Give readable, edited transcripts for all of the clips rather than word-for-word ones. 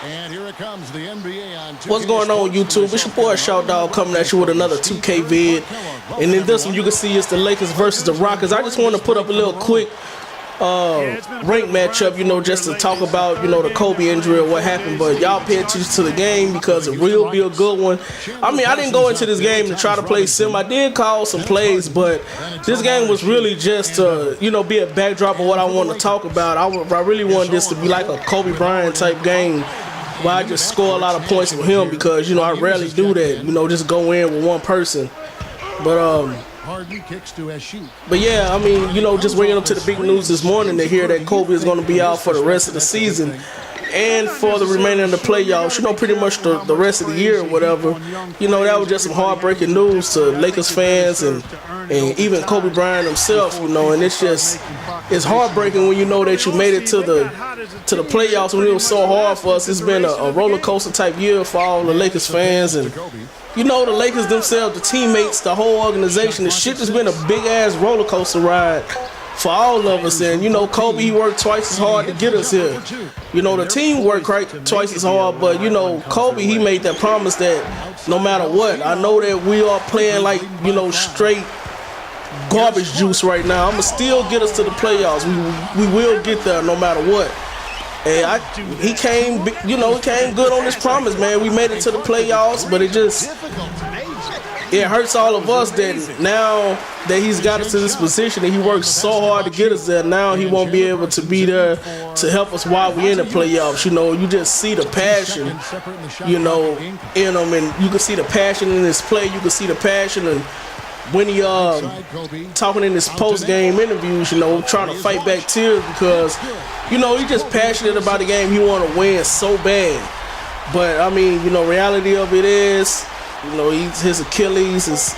And here it comes, the NBA on 2K. What's going on, YouTube? It's your boy Shout Dog coming at you with another 2K vid. And in this one, you can see it's the Lakers versus the Rockets. I just want to put up a little quick rank matchup, you know, just to talk about, you know, the Kobe injury or what happened. But y'all pay attention to the game because it will be a good one. I mean, I didn't go into this game to try to play sim. I did call some plays, but this game was really just to, you know, be a backdrop of what I want to talk about. I really wanted this to be like a Kobe Bryant type game, where I just score a lot of points with him because, you know, I rarely do that, you know, just go in with one person. But yeah, I mean, you know, just bringing up to the big news this morning to hear that Kobe is going to be out for the rest of the season and for the remainder of the playoffs, you know, pretty much the rest of the year or whatever. You know, that was just some heartbreaking news to Lakers fans and even Kobe Bryant himself, you know. And it's heartbreaking when you know that you made it to the playoffs when it was so hard for us. It's been a roller coaster type year for all the Lakers fans, and you know, the Lakers themselves, the teammates, the whole organization. The shit has been a big ass roller coaster ride for all of us. And you know, Kobe, he worked twice as hard to get us here. You know, the team worked twice as hard, but you know, Kobe, he made that promise that no matter what, I know that we are playing like, you know, straight garbage juice right now, I'ma still get us to the playoffs. We will get there no matter what. And he came, you know, he came good on his promise, man. We made it to the playoffs, but it hurts all of us that now that he's got us to this position and he worked so hard to get us there, now he won't be able to be there to help us while we're in the playoffs. You know, you just see the passion, you know, in him, and you can see the passion in his play. You can see the passion and when he talking in his post-game interviews, you know, trying to fight back tears because, you know, he's just passionate about the game. He want to win so bad. But I mean, you know, reality of it is, you know, his Achilles is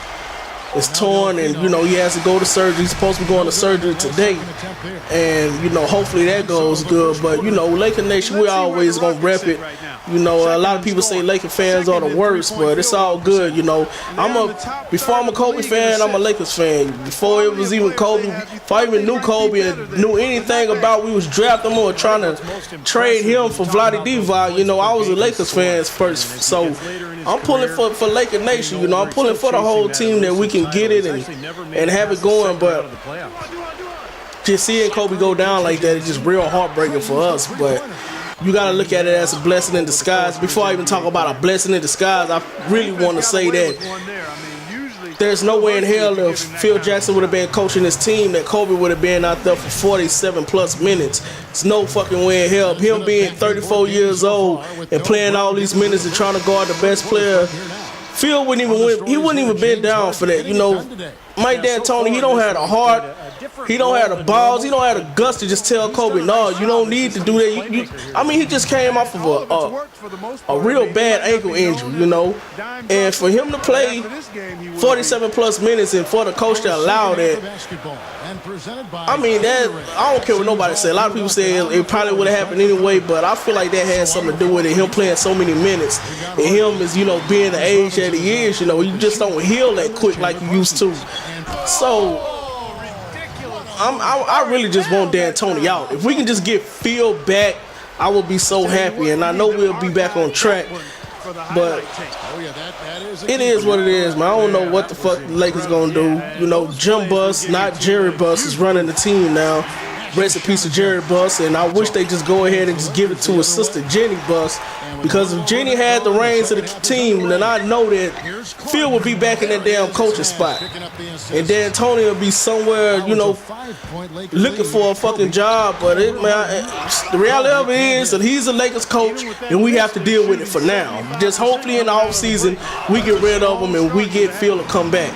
torn, and you know, he has to go to surgery. He's supposed to be going to surgery today, and you know, hopefully that goes good. But you know, Laker Nation, we always gonna rep it. You know, a lot of people say Laker fans are the worst, but it's all good. You know, before I'm a Kobe fan, I'm a Lakers fan. Before it was even Kobe, before I even knew Kobe and knew anything about we was drafting him or trying to trade him for Vlade Divac, you know, I was a Lakers fan first. So I'm pulling for Laker Nation. You know, I'm pulling for the whole team that we can get it and have it going. But just seeing Kobe go down like that is just real heartbreaking for us. But you got to look at it as a blessing in disguise. Before I even talk about a blessing in disguise, I really want to say that there's no way in hell if Phil Jackson would have been coaching this team that Kobe would have been out there for 47 plus minutes. It's no fucking way in hell. Him being 34 years old and playing all these minutes and trying to guard the best player, Phil wouldn't even win. He wouldn't even been down for that. You know, Mike D'Antoni, he don't have the heart, he don't have the balls, he don't have the guts to just tell Kobe, no, you don't need to do that. I mean, he just came off of a real bad ankle injury, you know, and for him to play 47 plus minutes and for the coach to allow that, I mean, that, I don't care what nobody say. A lot of people say it probably would have happened anyway, but I feel like that had something to do with it. Him playing so many minutes and him is, you know, being the age that he is, you know, you just don't heal that quick like you used to. So I really just want D'Antoni out. If we can just get Phil back, I will be so happy, and I know we'll be back on track. But it is what it is, man. I don't know what the fuck the Lakers gonna do. You know, Jim Buss, not Jerry Buss, is running the team now. Rest in peace to Jerry Buss, and I wish they just go ahead and just give it to his sister Jenny Buss, because if Jenny had the reins of the team, then I know that Phil would be back in that damn coaching spot, and then Tony will be somewhere, you know, looking for a fucking job. But the reality of it is that he's a Lakers coach, and we have to deal with it for now. Just hopefully in the offseason we get rid of him and we get Phil to come back.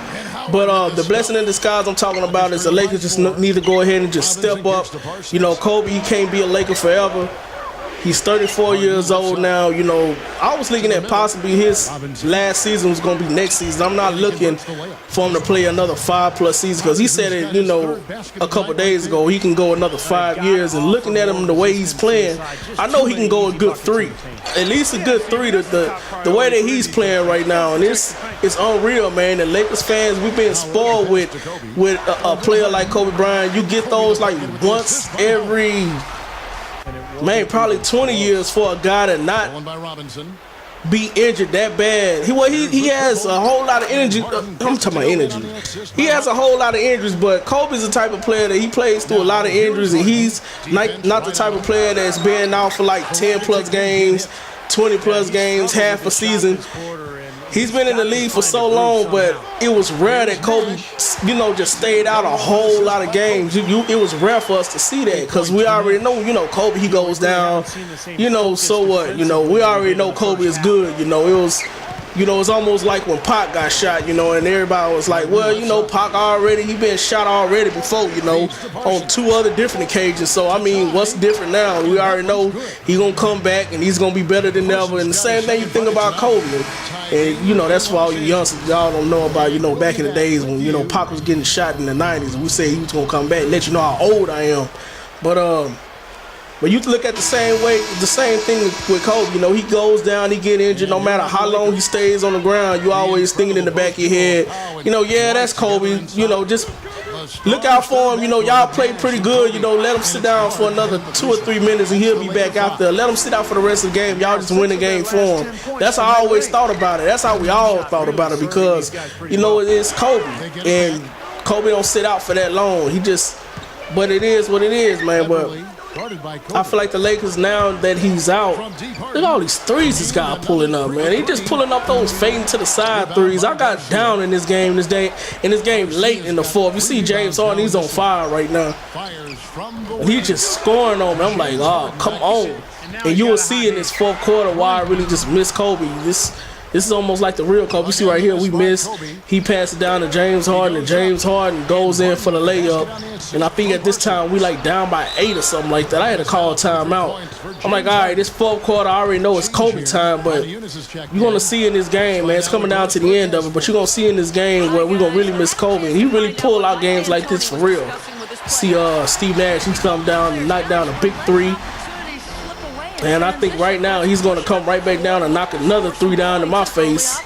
But the blessing in disguise I'm talking about is the Lakers just need to go ahead and just step up. You know, Kobe, he can't be a Laker forever. He's 34 years old now. You know, I was thinking that possibly his last season was going to be next season. I'm not looking for him to play another 5+ seasons, because he said it, you know, a couple days ago, he can go another 5 years. And looking at him the way he's playing, I know he can go a good 3. At least a good 3, the way that he's playing right now. And it's unreal, man. The Lakers fans, we've been spoiled with a player like Kobe Bryant. You get those like once every man, probably 20 years for a guy to not be injured that bad. He has a whole lot of energy. I'm talking about energy. He has a whole lot of injuries, but Kobe's the type of player that he plays through a lot of injuries, and he's not the type of player that's been out for like 10 plus games, 20 plus games, half a season. He's been in the league for so long, but it was rare that Kobe, just stayed out a whole lot of games. It was rare for us to see that, because we already know, Kobe, he goes down, so what? We already know Kobe is good. It's almost like when Pac got shot, and everybody was like, well, Pac he been shot already before, on 2 other different occasions. So, I mean, what's different now? We already know he's going to come back and he's going to be better than ever. And the same thing you think about Kobe. And, that's for all you youngsters, y'all don't know about, back in the days when, Pac was getting shot in the 90s. We said he was going to come back and let you know how old I am. But you look at the same thing with Kobe. He goes down, he get injured. No matter how long he stays on the ground, you always thinking in the back of your head, yeah, that's Kobe. Just look out for him. Y'all play pretty good. Let him sit down for another 2 or 3 minutes and he'll be back out there. Let him sit out for the rest of the game. Y'all just win the game for him. That's how I always thought about it. That's how we all thought about it, because, it's Kobe. And Kobe don't sit out for that long. But it is what it is, man. But I feel like the Lakers, now that he's out, look at all these threes this guy pulling up, man. He just pulling up those fading to the side threes. I got down in this game late in the fourth. You see James Harden, he's on fire right now. And he's just scoring on me. I'm like, oh, come on. And you will see in this fourth quarter why I really just miss Kobe. This is almost like the real Kobe. You see right here, we miss. He passed it down to James Harden, and James Harden goes in for the layup. And I think at this time we like down by 8 or something like that. I had to call a timeout. I'm like, all right, this fourth quarter, I already know it's Kobe time, but you're going to see in this game, man, it's coming down to the end of it, but you're going to see in this game where we're going to really miss Kobe. And he really pulled out games like this for real. See Steve Nash, he's come down and knocked down a big 3. And I think right now he's going to come right back down and knock another 3 down in my face.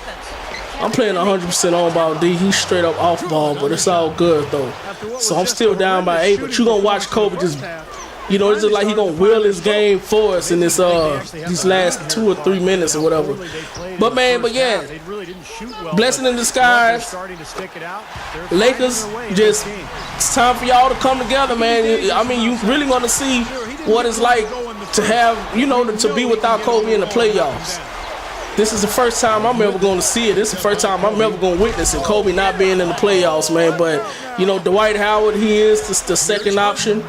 I'm playing 100% on ball D. He's straight up off ball, but it's all good though. So I'm still down by 8, but you're going to watch Kobe just, it's just like he's going to will his game for us in this these last 2 or 3 minutes or whatever. But yeah, blessing in disguise. Lakers, it's time for y'all to come together, man. I mean, you really want to see what it's like to have, to be without Kobe in the playoffs. This is the first time I'm ever going to see it. This is the first time I'm ever going to witness it, Kobe not being in the playoffs, man. But, Dwight Howard, he is the second option.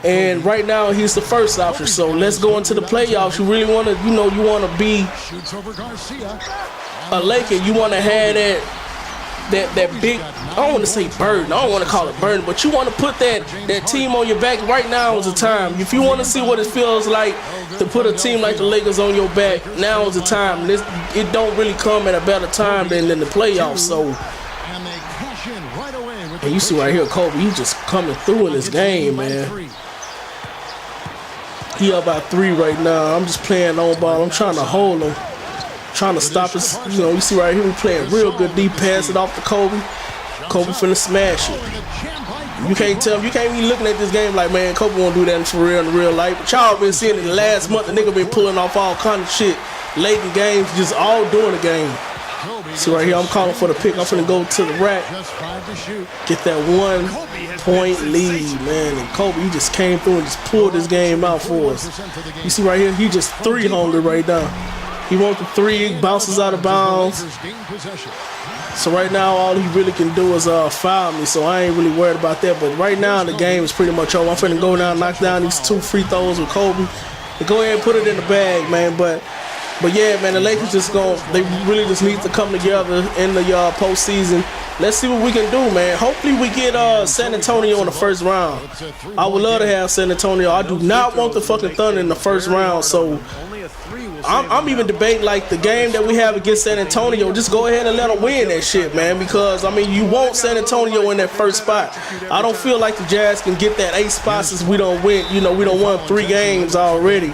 And right now, he's the first option. So let's go into the playoffs. You really want to, you want to be a Laker. You want to have that big, I don't want to say burden. I don't want to call it burden, but you want to put that team on your back. Right now is the time. If you want to see what it feels like to put a team like the Lakers on your back, now is the time. It don't really come at a better time than the playoffs. So, and you see right here, Kobe, he's just coming through in this game, man. He up by 3 right now. I'm just playing on ball. I'm trying to hold him. Trying to stop us, you see right here, we playing real good deep, pass it off to Kobe. Kobe finna smash it. You can't be looking at this game like, man, Kobe won't do that for real in real life. But y'all been seeing in the last month, the nigga been pulling off all kind of shit late in games, just all during the game. See right here, I'm calling for the pick. I'm finna go to the rack, get that 1-point lead, man. And Kobe, he just came through and just pulled this game out for us. You see right here, he just 3 hungry right now. He wants the 3, bounces out of bounds. So right now, all he really can do is foul me. So I ain't really worried about that. But right now, the game is pretty much over. I'm finna go down, knock down these 2 free throws with Kobe, and go ahead and put it in the bag, man. But yeah, man, the Lakers they really just need to come together in the postseason. Let's see what we can do, man. Hopefully we get San Antonio in the first round. I would love to have San Antonio. I do not want the fucking Thunder in the first round. So I'm even debating like the game that we have against San Antonio, just go ahead and let them win that shit, man, because I mean you want San Antonio in that first spot. I don't feel like the Jazz can get that 8 spots since we don't win, we don't won 3 games already.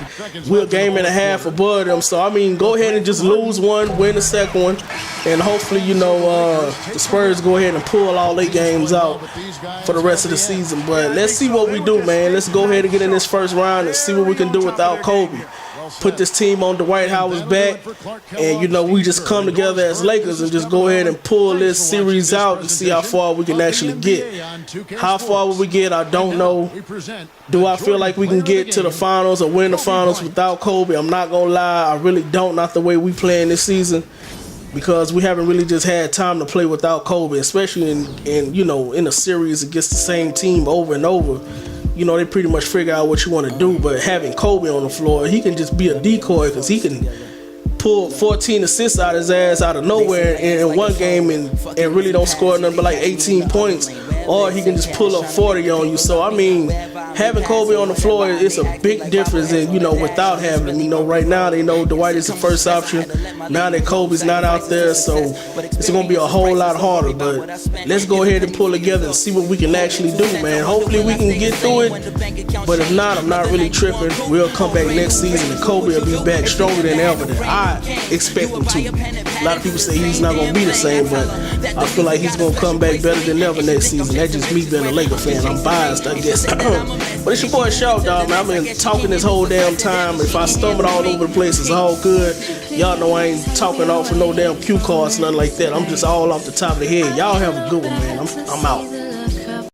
We're a game and a half above them. So I mean go ahead and just lose one, win the second one. And hopefully, the Spurs go ahead and pull all their games out for the rest of the season. But let's see what we do, man. Let's go ahead and get in this first round and see what we can do without Kobe. Put this team on Dwight Howard's back, and we just come together as Lakers and just go ahead and pull this series out and see how far we can actually get. How far will we get? I don't know. Do I feel like we can get to the finals or win the finals without Kobe? I'm not gonna lie, I really don't. Not the way we playing this season, because we haven't really just had time to play without Kobe, especially in a series against the same team over and over. They pretty much figure out what you want to do, but having Kobe on the floor, he can just be a decoy, because he can pull 14 assists out his ass out of nowhere in one game and really don't score nothing but like 18 points, or he can just pull up 40 on you. So, having Kobe on the floor is a big difference than, without having him. Right now they know Dwight is the first option. Now that Kobe's not out there, so it's going to be a whole lot harder. But let's go ahead and pull together and see what we can actually do, man. Hopefully we can get through it, but if not, I'm not really tripping. We'll come back next season and Kobe will be back stronger than ever than I expect him to. A lot of people say he's not going to be the same, but I feel like he's going to come back better than ever next season. That's just me being a Laker fan. I'm biased, I guess. But it's your boy Shout, dog, man. I've been talking this whole damn time. If I stumbled all over the place, it's all good. Y'all know I ain't talking off of no damn cue cards, nothing like that. I'm just all off the top of the head. Y'all have a good one, man. I'm out.